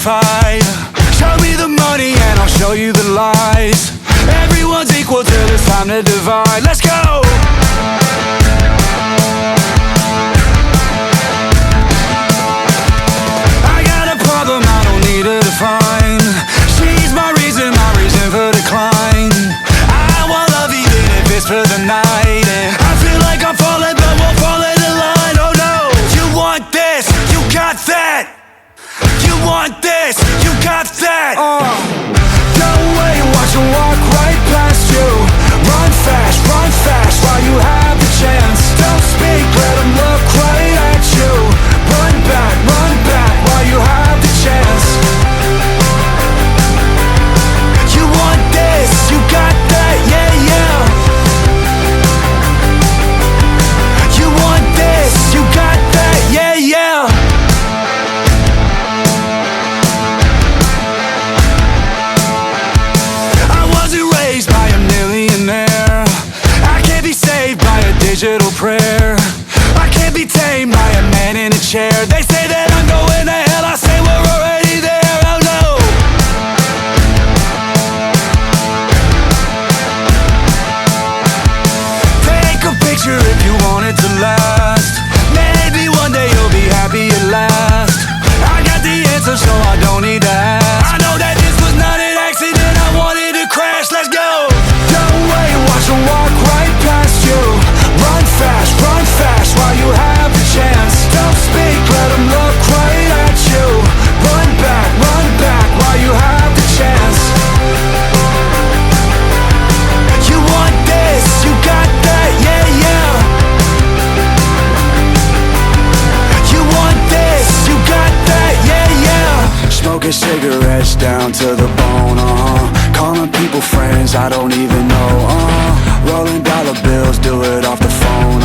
fight. Show me the money and I'll show you the lies. Everyone's equal till it's time to divide. Let's go! I got a problem I don't need to define. She's my reason for decline. I want love even if it's for the night. And I feel like I'm falling but won't fall in the line. Oh no! You want this, you got that. You want this, you got that. Don't wait, watch them walk right past you. Run fast while you have the chance. Don't speak, let them look right at you. Run back while you have the chance. You want this, you got that, yeah, yeah. You want this, you got that, yeah, yeah. I wasn't raised by a millionaire. I can't be saved by a digital prayer. I can't be tamed by a man in a chair. They say that I'm going to hell, I say we're already there. Oh no! Take a picture if you want it to last. Maybe one day you'll be happy at last. I got the answer so I don't need to ask. I know that this was not an accident, I wanted to crash. Let's go! Don't wait, watch them walk right past you. Run fast while you have the chance. Don't speak, let them look right at you. Run back while you have the chance. You want this, you got that, yeah, yeah. You want this, you got that, yeah, yeah. Smoking cigarettes down to the bone, calling people friends I don't even know, rolling dollar bills, do it off the phone,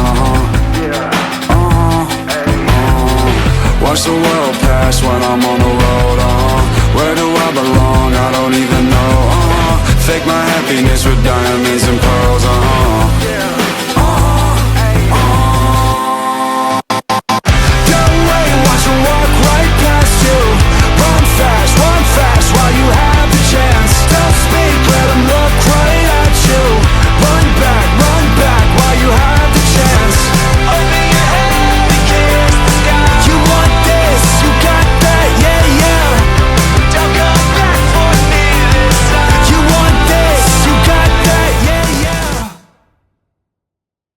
watch the world pass when I'm on the road, where do I belong? I don't even know, fake my happiness with diamonds and pearls,